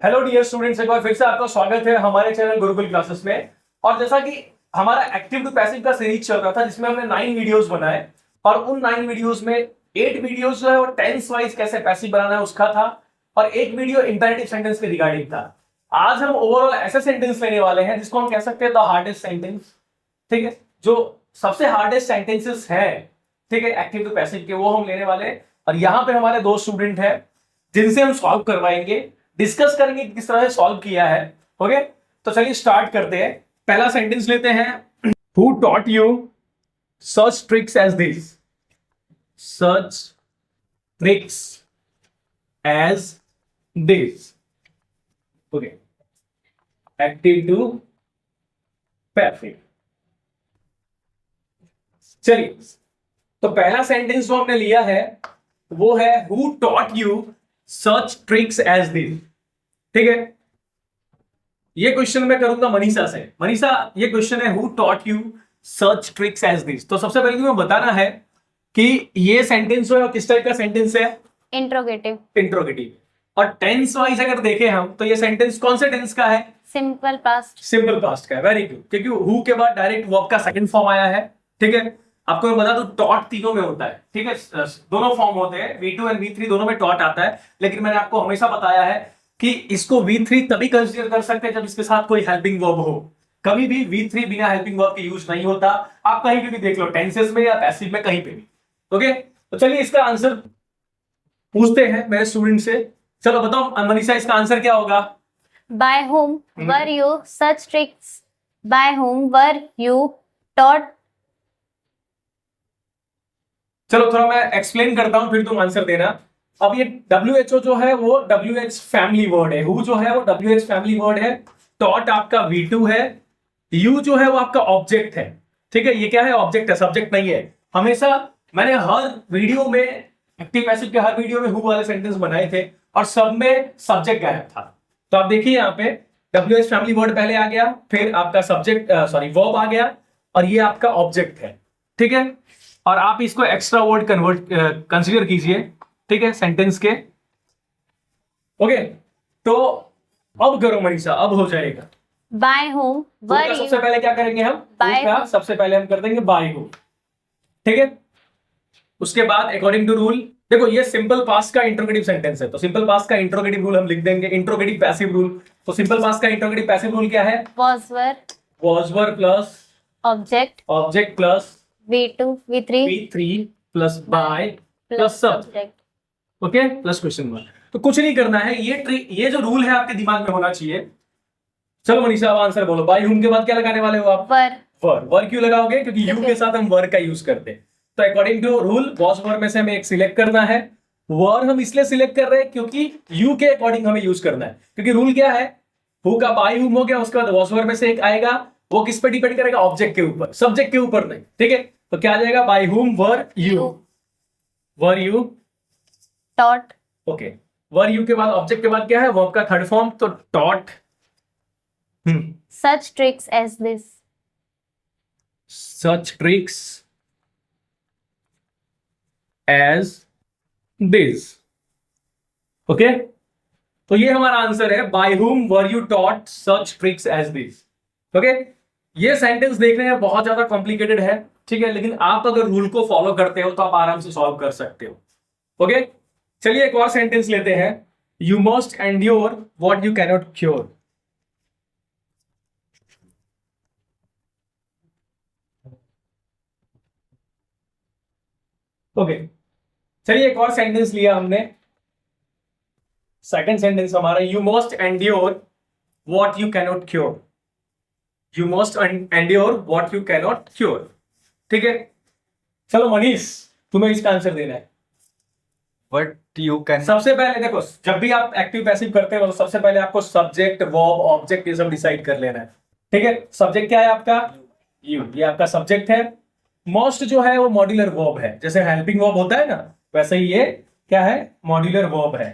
Hello dear students, एक बार फिर से आपका स्वागत है हमारे चैनल गुरुकुल क्लासेस में। और जैसा कि हमारा एक्टिव टू पैसिव का सीरीज चल रहा था जिसमें हमने 9 वीडियोस बनाए और उन 9 वीडियोस में 8 वीडियोस जो है वो टेंस वाइज कैसे पैसिव बनाना है उसका था और एक वीडियो इंपेरेटिव सेंटेंस के रिगार्डिंग था। आज हम ओवरऑल ऐसे सेंटेंस लेने वाले हैं जिसको हम कह सकते हैं द हार्डेस्ट सेंटेंस। ठीक है, जो सबसे हार्डेस्ट सेंटेंसेस हैं, ठीक है, एक्टिव टू पैसिव के, वो हम लेने वाले हैं। और यहाँ पे हमारे 2 स्टूडेंट हैं जिनसे हम सॉल्व करवाएंगे, डिस्कस करेंगे कि किस तरह से सॉल्व किया है। ओके, तो चलिए स्टार्ट करते हैं। पहला सेंटेंस लेते हैं, who taught you such tricks as this, such tricks as this. Okay, active to passive. चलिए, तो पहला सेंटेंस जो हमने लिया है वो है who taught you such tricks as this. ठीक है, ये क्वेश्चन मैं करूंगा मनीषा से। मनीषा, ये क्वेश्चन है who taught you such tricks as this. तो सबसे पहले तुम्हें बताना है कि ये सेंटेंस जो है किस टाइप का सेंटेंस है? इंट्रोगेटिव। इंट्रोगेटिव। और टेंस वाइज अगर देखें हम तो ये सेंटेंस कौन से टेंस का है? Simple past. सिंपल पास्ट का है। वेरी गुड, क्योंकि हु के बाद डायरेक्ट वर्ब का सेकंड फॉर्म आया है। ठीक है, आपको मैं बता दूं टॉट तीनों में होता है। ठीक है, दोनों फॉर्म होते हैं, V2 एंड V3 दोनों में टॉट आता है। लेकिन मैंने आपको हमेशा बताया है कि इसको V3 तभी कंसीडर कर सकते हैं जब इसके साथ कोई हेल्पिंग वर्ब हो। कभी भी V3 बिना हेल्पिंग वर्ब के यूज नहीं होता। आप कहीं पे भी देख लो, टेंसेस में या पैसिव में, कहीं पे भी। ओके, तो चलिए इसका आंसर पूछते हैं मेरे स्टूडेंट से। चलो बताओ मनीषा, इसका आंसर क्या होगा? By whom were you such tricks? By whom were you taught? चलो थोड़ा मैं एक्सप्लेन करता हूं, फिर तुम आंसर देना। अब ये WHO जो है वो WH फैमिली वर्ड है, हु जो है वो WH फैमिली वर्ड है, टॉट आपका V2 है, यू जो है वो आपका ऑब्जेक्ट है। ठीक है, ये क्या है? ऑब्जेक्ट है, सब्जेक्ट नहीं है। हमेशा मैंने हर वीडियो में, एक्टिव पैसिव के हर वीडियो में हु वाले सेंटेंस बनाए थे और सब में सब्जेक्ट गायब था। तो आप देखिए यहाँ पे WH फैमिली वर्ड पहले आ गया, फिर आपका सब्जेक्ट वर्ब आ गया और ये आपका ऑब्जेक्ट है। ठीक है, और आप इसको एक्स्ट्रा वर्ड कन्वर्ट कंसीडर कीजिए। ठीक है, सेंटेंस के। ओके, तो अब करो मनीषा, अब हो जाएगा। By whom were you? सबसे पहले क्या करेंगे हम? By सबसे पहले हम कर देंगे बाय हूम। ठीक है, उसके बाद अकॉर्डिंग टू रूल, देखो ये सिंपल पास्ट का इंट्रोगेटिव सेंटेंस है, तो सिंपल पास्ट का इंट्रोगेटिव रूल हम लिख देंगे, इंट्रोगेटिव पैसिव रूल। तो सिंपल पास्ट का इंट्रोगेटिव पैसिव रूल क्या है? was were plus object plus V2 V3 plus by plus subject. Okay, plus question mark. तो कुछ नहीं करना है, ये जो रूल है आपके दिमाग में होना चाहिए। चलो मनीषा, अब आंसर बोलो। बाय हुम के बाद क्या लगाने वाले हो आप? वर क्यों लगाओगे? क्योंकि यू के साथ हम वर का यूज करते हैं। तो according to rule was were में से हमें एक सिलेक्ट करना है। वर हम इसलिए सिलेक्ट कर रहे हैं क्योंकि यू के अकॉर्डिंग हमें यूज करना है। क्योंकि रूल क्या है, हु का बाय हुम हो गया, उसके बाद वॉज वर में से एक आएगा, वो किस पे डिपेंड करेगा? ऑब्जेक्ट के ऊपर, सब्जेक्ट के ऊपर नहीं। ठीक है, तो क्या आ जाएगा? By whom were you taught। Okay, were you के बाद ऑब्जेक्ट के बाद क्या है? वर्ब का थर्ड फॉर्म, तो taught Such tricks as this। such tricks as this। Okay, तो ये हमारा आंसर है, by whom were you taught such tricks as this। Okay, ये सेंटेंस देखने में बहुत ज्यादा कॉम्प्लिकेटेड है, ठीक है, लेकिन आप अगर रूल को फॉलो करते हो तो आप आराम से सॉल्व कर सकते हो। ओके, चलिए एक और सेंटेंस लेते हैं, you must endure what you cannot cure. Okay, चलिए एक और सेंटेंस लिया हमने, सेकंड सेंटेंस हमारा, you must endure what you cannot cure. You must endure what you cannot cure. ठीक है, चलो मनीष, तुम्हें इसका आंसर देना है। What you can। सबसे पहले देखो, जब भी आप एक्टिव पैसिव करते हो तो सबसे पहले आपको सब्जेक्ट वर्ब ऑब्जेक्ट ये सब डिसाइड कर लेना है। ठीक है, सब्जेक्ट क्या है आपका? यू, ये आपका सब्जेक्ट है। मोस्ट जो है वो मॉड्यूलर वर्ब है, जैसे हेल्पिंग वर्ब होता है ना, वैसे ही ये क्या है? मॉड्यूलर वर्ब है।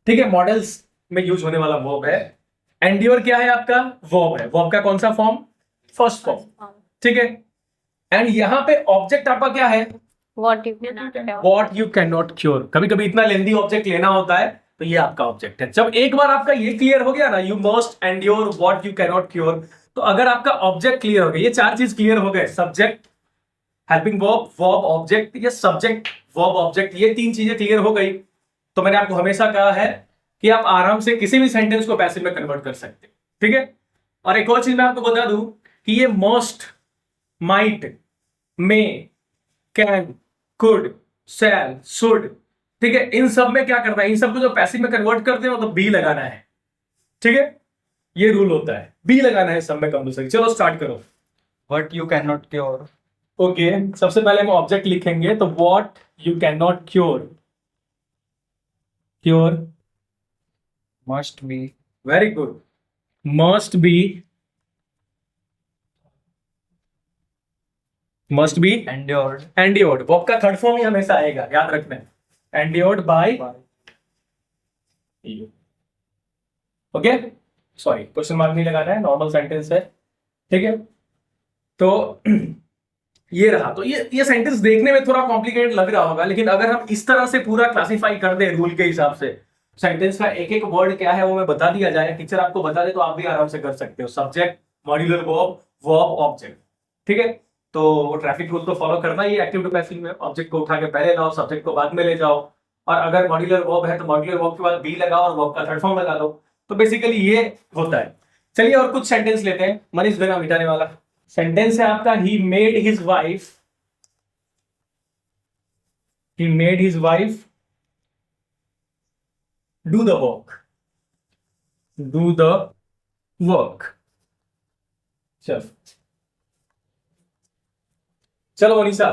ठीक है, मॉडल्स में यूज होने वाला वर्ब है। एंड्योर क्या है आपका? वर्ब है। वर्ब का कौन सा फॉर्म? First form. ठीक है, एंड यहाँ पे ऑब्जेक्ट आपका क्या है? What you cannot tell। What you cannot cure। कभी कभी इतना लेंदी ऑब्जेक्ट लेना होता है तो ये आपका ऑब्जेक्ट है। जब एक बार आपका ये क्लियर हो गया ना, you must endure what you can not cure, तो अगर आपका ऑब्जेक्ट क्लियर हो गया, ये चार चीज क्लियर हो गए, subject, helping verb, verb object, ये सब्जेक्ट वर्ब ऑब्जेक्ट, ये तीन चीजें क्लियर हो गई, तो मैंने आपको हमेशा कहा है कि आप आराम से किसी भी सेंटेंस को पैसिव में कन्वर्ट कर सकते हैं। ठीक है। और एक और चीज मैं आपको बता दूं कि ये must, might, may, can, could, shall, should, ठीक है, इन सब में क्या करना है, इन सब को जो पैसिव में कन्वर्ट करते हो तो बी लगाना है। ठीक है, ये रूल होता है, बी लगाना है सब में कंपल्सरी। चलो स्टार्ट करो। What you cannot cure okay, सबसे पहले हम ऑब्जेक्ट लिखेंगे, तो what you can not cure, cure, must be very good, must be, must be endured endured, verb का थर्ड फॉर्म ही हमेशा आएगा, याद रखना है, endured by you. Okay, sorry question mark नहीं लगाना है, नॉर्मल सेंटेंस है। ठीक है, तो ये रहा। तो ये सेंटेंस देखने में थोड़ा कॉम्प्लिकेटेड लग रहा होगा, लेकिन अगर हम इस तरह से पूरा क्लासिफाई कर दें रूल के हिसाब से, सेंटेंस का एक एक वर्ड क्या है वो मैं बता दिया जाए, टीचर आपको बता दे, तो आप भी आराम से कर सकते हो। Subject, modular verb, verb object. ठीक है, तो ट्रैफिक रूल तो फॉलो करना ही है एक्टिव टू पैसिव में, ऑब्जेक्ट को उठा के पहले लाओ, सब्जेक्ट को बाद में ले जाओ, और अगर मॉड्यूलर वर्ब है तो मॉड्यूलर वर्ब के बाद बी लगाओ और वर्ब का थर्ड फॉर्म लगा दो। तो बेसिकली ये होता है। चलिए और कुछ सेंटेंस लेते हैं, मनीष बिना मिटाने वाला सेंटेंस है आपका, he made his wife, he made his wife do the work, do the work। चलो मनीषा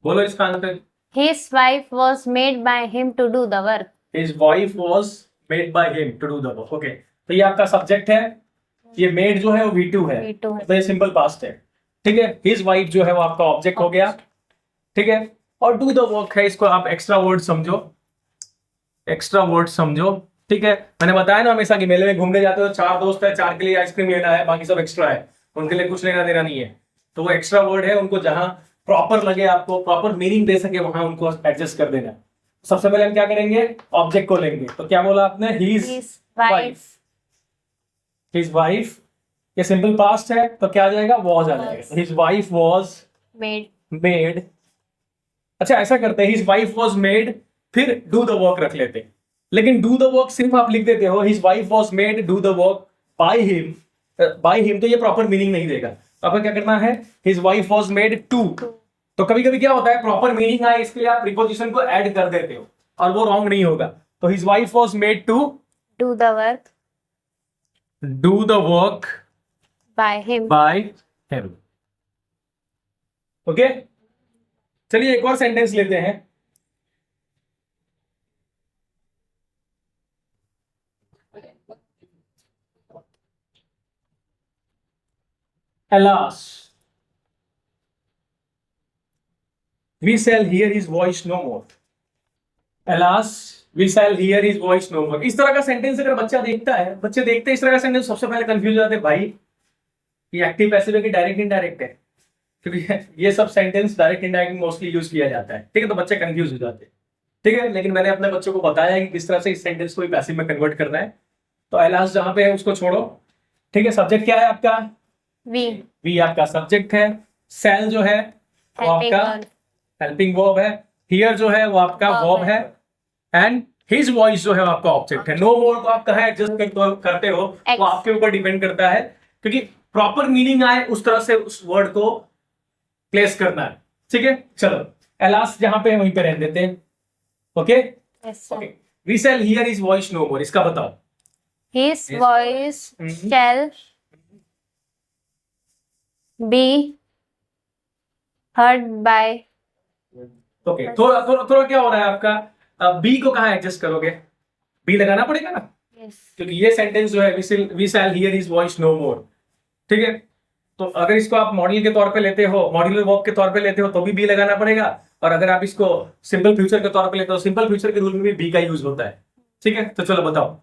बोलो इसका answer. His wife was made by him to do the work. His wife was made by him to do the work। Okay, तो ये आपका subject है, ये made जो है वो V2 है, V2 है। तो ये सिंपल पास्ट है। ठीक है, हिज वाइफ जो है वो आपका ऑब्जेक्ट हो गया। ठीक है, और डू द वर्क है, इसको आप एक्स्ट्रा वर्ड समझो, एक्स्ट्रा वर्ड समझो। ठीक है, मैंने बताया ना हमेशा कि मेले में घूमने जाते हो, चार दोस्त है, चार के लिए आइसक्रीम लेना है, बाकी सब एक्स्ट्रा है, उनके लिए कुछ लेना देना नहीं है, तो वो एक्स्ट्रा वर्ड है, उनको जहां प्रॉपर लगे, आपको प्रॉपर मीनिंग दे सके, वहां उनको एडजस्ट कर देना। सबसे पहले हम क्या करेंगे, ऑब्जेक्ट को लेंगे, तो क्या बोला आपने, his His wife his wife, ये सिंपल पास्ट है, तो क्या आ जाएगा, वॉज आ जाएगा। हिज वाइफ वॉज made अच्छा ऐसा करते हैं, हिज वाइफ वॉज मेड, फिर डू द वर्क रख लेते हैं, लेकिन डू द वर्क सिर्फ आप लिख देते हो, his wife was made do the work by him, तो ये प्रॉपर मीनिंग नहीं देगा। तो आपको क्या करना है, his wife was made to, तो कभी कभी क्या होता है, प्रॉपर मीनिंग आए इसके लिए आप प्रीपोजिशन को ऐड कर देते हो, और वो रॉन्ग नहीं होगा। तो his wife was made to do the work do the work by him. By him. Okay, चलिए एक और सेंटेंस लेते हैं। Alas, we shall hear his voice no more. Alas, we shall hear his voice no more। इस तरह का sentence अगर बच्चा देखता है, बच्चे देखते हैं इस तरह का सेंटेंस, सबसे पहले कंफ्यूज हो जाते हैं, भाई ये एक्टिव पैसिव है कि डायरेक्ट इनडायरेक्ट है, क्योंकि ये सब sentence direct indirect mostly use किया जाता है। ठीक है, तो बच्चे कंफ्यूज हो जाते हैं। ठीक है, लेकिन मैंने अपने बच्चों को बताया है कि किस तरह से इस सेंटेंस को पैसिव में कन्वर्ट करना है। तो एलास जहां पे है उसको छोड़ो। ठीक है, सब्जेक्ट क्या है आपका, वी आपका सब्जेक्ट है, सेल जो है वो Helping आपका verb. हेल्पिंग वर्ब है, हियर जो है वो आपका Verb वर्ब है। है, एंड हिज वॉइस जो है वो आपका ऑब्जेक्ट है। नो मोर को आप कहाँ एडजस्ट करते हो वो आपके ऊपर डिपेंड करता है, क्योंकि प्रॉपर मीनिंग आए उस तरह से उस वर्ड को प्लेस करना है। ठीक है, चलो एलास जहां पे है वहीं पे रहने देते हैं। Okay Yes, sir. Okay, we shall hear his voice no more, इसका बताओ। His voice shall be heard by. Okay, थोड़ा थोड़ा थोड़ा क्या हो रहा है आपका, बी को कहाँ एडजस्ट करोगे, बी लगाना पड़ेगा ना, Yes. क्योंकि ये सेंटेंस जो है we shall hear his voice no more. ठीक है, तो अगर इसको आप मॉडल के तौर पे लेते हो, मॉड्यूलर वर्ब के तौर पे लेते हो, तो भी लगाना पड़ेगा, और अगर आप इसको सिंपल फ्यूचर के तौर पे लेते हो, सिंपल फ्यूचर के रूल में भी बी का यूज होता है। ठीक है, तो चलो बताओ।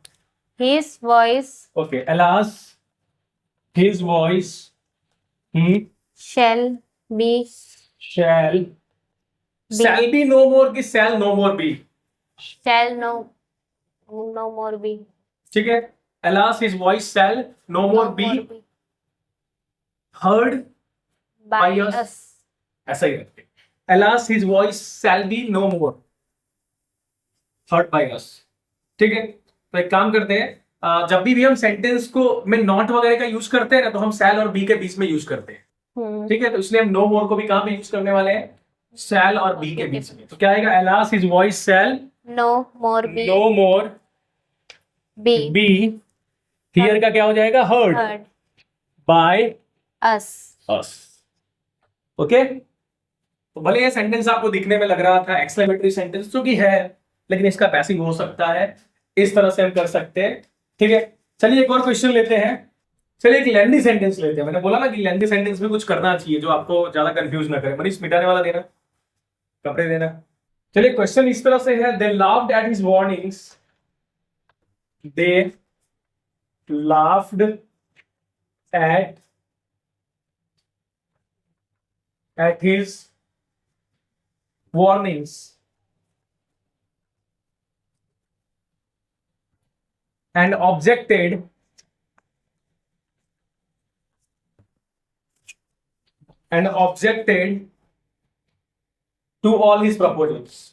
His voice okay, alas his voice shall be shall be no more की shall no more be, shall no more be. ठीक है, alas his voice shall no more be heard by by us. us. ऐसा ही रखते, alas his voice shall be no more heard by us। ठीक है, तो एक काम करते हैं, जब भी हम सेंटेंस को में नॉट वगैरह का यूज करते हैं ना, तो हम शैल और बी के बीच में यूज करते हैं। ठीक है, तो इसलिए हम नो मोर को भी कहां पे यूज करने वाले हैं, शैल और बी के बीच में। तो क्या आएगा, alas his voice shall No more be. no more be be here का क्या हो जाएगा, heard heard by us. us। Okay, तो भले ये सेंटेंस आपको दिखने में लग रहा था एक्सक्लेमेटरी सेंटेंस, जो कि है, लेकिन इसका पैसिव हो सकता है, इस तरह से हम कर सकते हैं। ठीक है, चलिए एक और क्वेश्चन लेते हैं। चलिए एक लेंथी सेंटेंस लेते हैं। मैंने बोला ना कि लेंथी सेंटेंस में कुछ करना चाहिए जो आपको ज्यादा कंफ्यूज ना करे। मनीष मिटाने वाला देना, कपड़े देना। चलिए क्वेश्चन इस तरह से है, they laughed at his warnings, they laughed at his warnings and objected to all his proposals।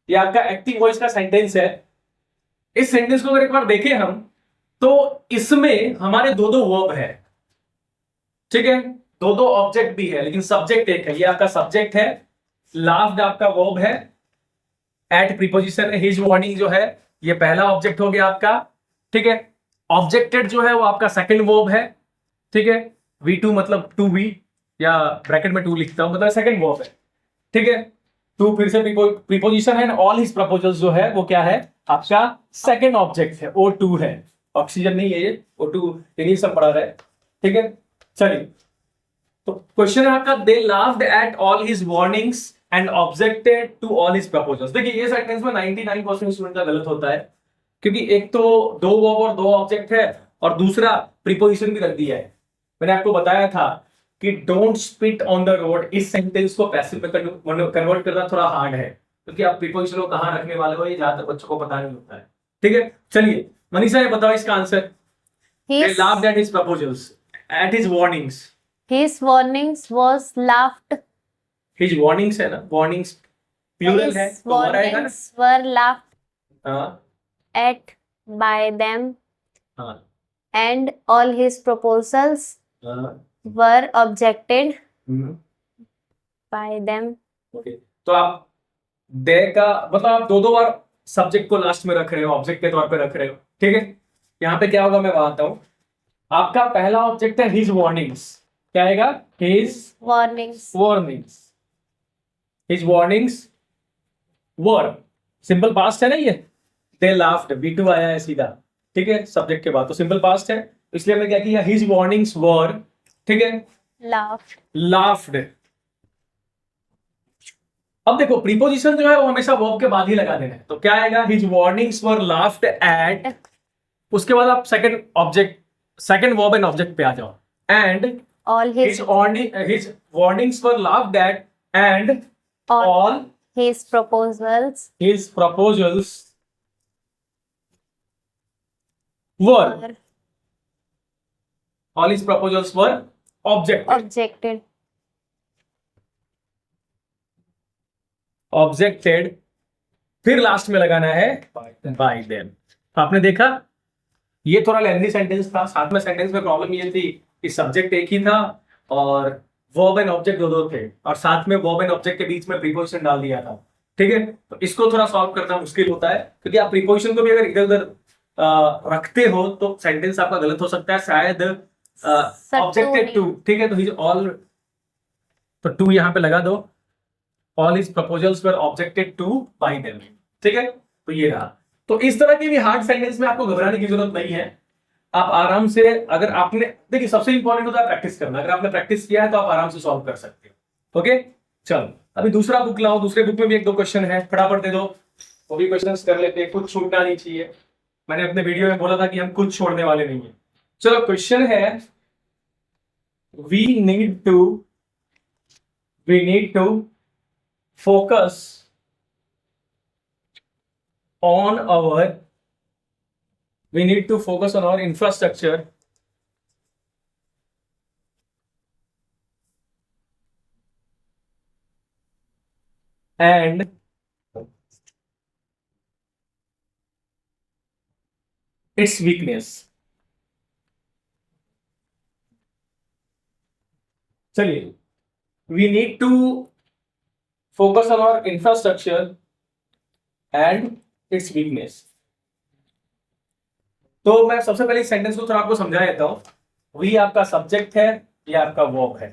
ये आपका एक्टिव वॉइस का सेंटेंस है। इस सेंटेंस को अगर एक बार देखें हम, तो इसमें हमारे दो दो वर्ब है। ठीक है, दो दो ऑब्जेक्ट भी है, लेकिन सब्जेक्ट एक है। ये आपका सब्जेक्ट है, लाफ्ड आपका वर्ब है, एट प्रीपोजिशन है, हिज वार्निंग जो है ये पहला ऑब्जेक्ट हो गया आपका। ठीक है, ऑब्जेक्टेड जो है वो आपका सेकंड वर्ब है। ठीक है, V2 मतलब टू बी, या ब्रैकेट में टू लिखता हूं, मतलब सेकंड वर्ब है। ठीक है, टू फिर से प्रीपोजिशन है, ऑल हिज प्रपोजल्स जो है वो क्या है, आपका सेकंड ऑब्जेक्ट है, O2 है, ऑक्सीजन नहीं है ये, O2 ये सब पढ़ा रहा है। ठीक है, चलिए तो क्वेश्चन है आपका, they laughed at all his warnings and objected to all his proposals. देखिए ये सेंटेंस में 99% स्टूडेंट का गलत होता है, क्योंकि एक तो दो वर्ब और दो ऑब्जेक्ट है, और दूसरा प्रीपोजिशन भी रख दिया है। मैंने आपको बताया था कि don't spit on the road, इस सेंटेंस को पैसिव में कन्वर्ट करना थोड़ा हार्ड है, क्योंकि आप प्रीपोजिशन को कहां रखने वाले हो ये ज्यादातर बच्चों को पता नहीं होता है। ठीक है, चलिए मनीषा ये बताओ इसका answer. They laughed at his proposals, at his warnings। His warnings was laughed. His warnings है ना, warnings प्लूरल है, His तो और आएगा ना। warnings were laughed हाँ at by them, हाँ and all his proposals हाँ, were objected hmm, by them. Okay. तो आप दे का मतलब आप दो दो बार सब्जेक्ट को लास्ट में रख रहे हो, ऑब्जेक्ट के तौर पे रख रहे हो। ठीक है, यहाँ पे क्या होगा मैं बताता हूँ। आपका पहला ऑब्जेक्ट है हिज वार्निंग्स, क्या आएगा, his Warnings. Warnings. His warnings were, simple past है ना ये, दे लाफ्ड, V2 आया है सीधा। ठीक है, सब्जेक्ट के बाद तो सिंपल पास्ट है, इसलिए हमने क्या किया, हिज वार्निंग्स वर। ठीक है, Laughed. लाफ्ड। अब देखो प्रीपोजिशन जो है वो हमेशा वर्ब के बाद ही लगा देना है, तो क्या आएगा, हिज वार्निंग्स वर लाफ्ड एट, उसके बाद आप second object, second verb and object पे आ जाओ, and All his warnings were laughed at, and all his proposals his proposals were were all his proposals were objected फिर लास्ट में लगाना है by them। आपने देखा ये थोड़ा लेंथी सेंटेंस था, साथ में सेंटेंस में प्रॉब्लम ये थी कि सब्जेक्ट एक ही था और वर्ब एंड ऑब्जेक्ट दो दो थे, और साथ में वर्ब एंड ऑब्जेक्ट के बीच में प्रीपोजिशन डाल दिया था। ठीक है, तो इसको थोड़ा सॉल्व करना मुश्किल होता है, क्योंकि आप प्रीपोजिशन को भी अगर इधर उधर रखते हो तो सेंटेंस आपका गलत हो सकता है, शायद ऑब्जेक्टेड टू। ठीक है, तो हिज ऑल, तो टू यहाँ पे लगा दो, all his proposals were objected to by them. ठीक है, तो ये रहा। तो इस तरह के भी हार्ड सेंटेंस में आपको घबराने की जरूरत नहीं है, आप आराम से, अगर आपने, देखिए सबसे इंपॉर्टेंट होता है प्रैक्टिस करना, अगर आपने प्रैक्टिस किया है तो आप आराम से सॉल्व कर सकते हो। ओके, चलो अभी दूसरा बुक लाओ, दूसरे बुक में भी एक दो क्वेश्चन है, फटाफट दे दो, वो भी क्वेश्चंस कर लेते हैं, कुछ छूटना नहीं चाहिए। मैंने अपने वीडियो में बोला था कि हम कुछ छोड़ने वाले नहीं है। चलो क्वेश्चन है, we need to focus on our infrastructure and its weakness. चलिए, we need to focus on our infrastructure and its weakness. तो मैं सबसे पहले सेंटेंस को थोड़ा आपको समझा देता हूं। वी आपका सब्जेक्ट है, ये आपका वर्ब है।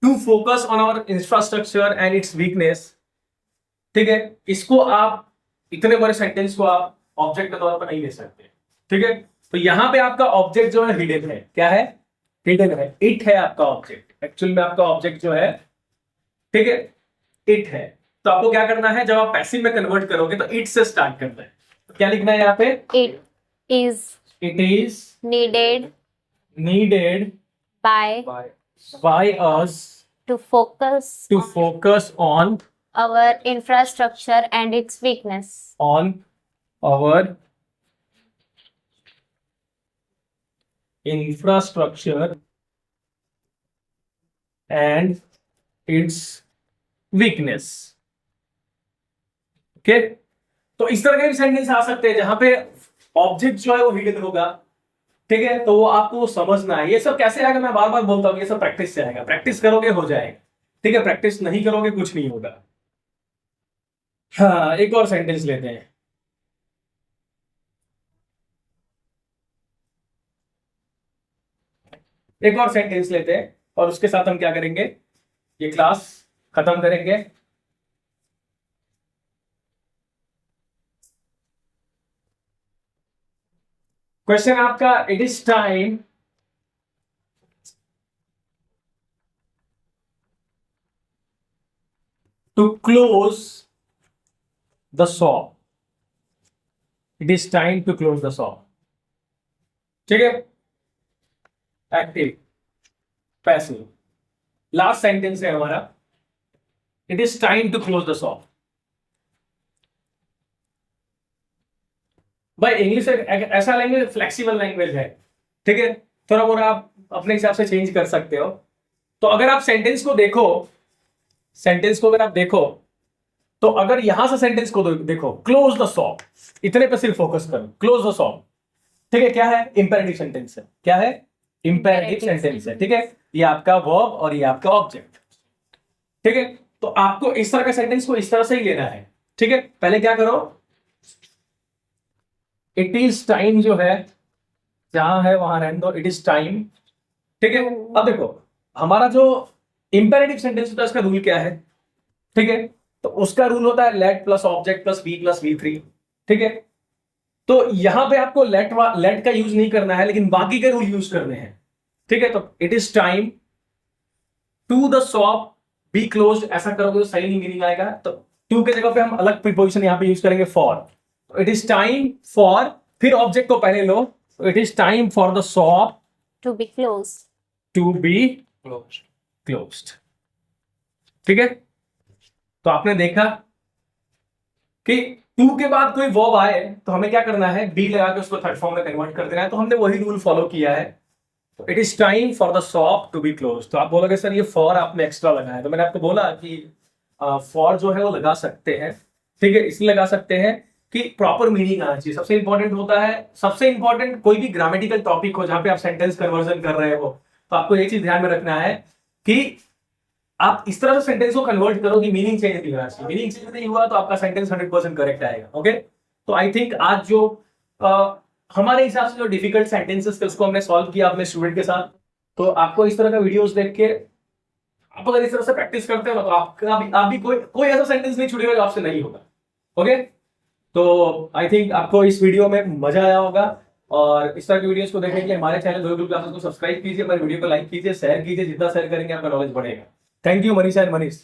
To focus on our infrastructure and its weakness, ठीक है। इसको आप इतने बड़े सेंटेंस को आप ऑब्जेक्ट के तौर पर नहीं ले सकते, ठीक है। तो यहां पे आपका ऑब्जेक्ट जो है हिडन है। क्या है? हिडन है। इट है आपका ऑब्जेक्ट। एक्चुअल में आपका ऑब्जेक्ट जो है, ठीक है, इट है। तो आपको क्या करना है, जब आप पैसिव में कन्वर्ट करोगे तो इट से स्टार्ट करना है। तो क्या लिखना है यहाँ पे? It is needed by us to focus on our infrastructure and its weakness. our infrastructure and its weakness. Okay, तो इस तरह के भी सेंटेंस आ सकते हैं जहां पे ऑब्जेक्ट जो है वो हिडन होगा, ठीक है। तो वो आपको समझना है। ये सब कैसे आएगा, मैं बार बार बोलता हूँ, ये सब प्रैक्टिस से आएगा। प्रैक्टिस करोगे हो जाएगा, ठीक है। प्रैक्टिस नहीं करोगे कुछ नहीं होगा। हाँ, एक और सेंटेंस लेते हैं। एक और सेंटेंस लेते हैं और उसके साथ हम क्या करेंगे, ये क्लास खत्म करेंगे। क्वेश्चन आपका, it is time to close the shop. It is time to close the shop, ठीक है। एक्टिव, पैसिव, लास्ट सेंटेंस है हमारा। It is time to close the shop. भाई इंग्लिश ऐसा लैंग्वेज, फ्लेक्सिबल लैंग्वेज है, ठीक है। थोड़ा मोड़ा आप अपने हिसाब से चेंज कर सकते हो। तो अगर आप सेंटेंस को अगर आप देखो तो अगर यहां से सेंटेंस को देखो, क्लोज द शॉप, इतने पे सिर्फ फोकस करो, क्लोज द शॉप, ठीक है। क्या है? इंपेरेटिव सेंटेंस है। क्या है? इंपेरेटिव सेंटेंस है, ठीक है। ये आपका वर्ब और ये आपका ऑब्जेक्ट, ठीक है। तो आपको इस तरह का सेंटेंस को इस तरह से ही लेना है, ठीक है। पहले क्या करो, इट इज टाइम जो है, जहां है वहां रहने दो, इट इज टाइम, ठीक है। अब देखो, हमारा जो इंपेरेटिव सेंटेंस होता है उसका रूल क्या है, ठीक है। तो उसका रूल होता है late plus object plus V+V3, ठीक है। तो यहां पे आपको लेट का यूज नहीं करना है, लेकिन बाकी के रूल यूज करने हैं, ठीक है। तो it is time to the shop be close, ऐसा करोगे तो सही नहीं मीनिंग आएगा। तो टू के जगह पे हम अलग प्रीपोजिशन यहां पे यूज करेंगे, for. It is time for, फिर ऑब्जेक्ट को पहले लो, it is time for the shop To be closed. To be closed, ठीक है। तो आपने देखा कि टू के बाद कोई वर्ब आए तो हमें क्या करना है, बी लगा के उसको थर्ड फॉर्म में कन्वर्ट कर देना है। तो हमने वही रूल फॉलो किया है। तो it is time for the shop to be close. तो आप बोलोगे सर ये फॉर आपने एक्स्ट्रा लगाया। तो मैंने आपको बोला कि फॉर जो है वो लगा सकते हैं, ठीक है। इसलिए लगा सकते हैं कि प्रॉपर मीनिंग आना चाहिए। सबसे इंपॉर्टेंट होता है, सबसे इंपॉर्टेंट कोई भी ग्रामेटिकल टॉपिक हो जहां पे आप सेंटेंस कन्वर्जन कर रहे हो, तो आपको ये चीज ध्यान में रखना है कि आप इस तरह से सेंटेंस को कन्वर्ट करो कि मीनिंग चेंज नहीं होना चाहिए। मीनिंग चेंज नहीं हुआ तो आपका सेंटेंस 100% करेक्ट आएगा। ओके, तो आई थिंक आज जो हमारे हिसाब से जो डिफिकल्ट सेंटेंसेस थे उसको हमने सॉल्व किया अपने स्टूडेंट के साथ। तो आपको इस तरह का वीडियोस देख के आप अगर इस तरह से प्रैक्टिस करते हो तो आप भी कोई ऐसा सेंटेंस नहीं छूटेगा जो आपसे नहीं होगा। ओके, तो आई थिंक आपको इस वीडियो में मजा आया होगा। और इस तरह की वीडियोस को देखने के लिए हमारे चैनल गुरुकुल क्लासेस को सब्सक्राइब कीजिए, हमारे वीडियो को लाइक कीजिए, शेयर कीजिए। जितना शेयर करेंगे आपका नॉलेज बढ़ेगा। Thank you Manisha and Manish.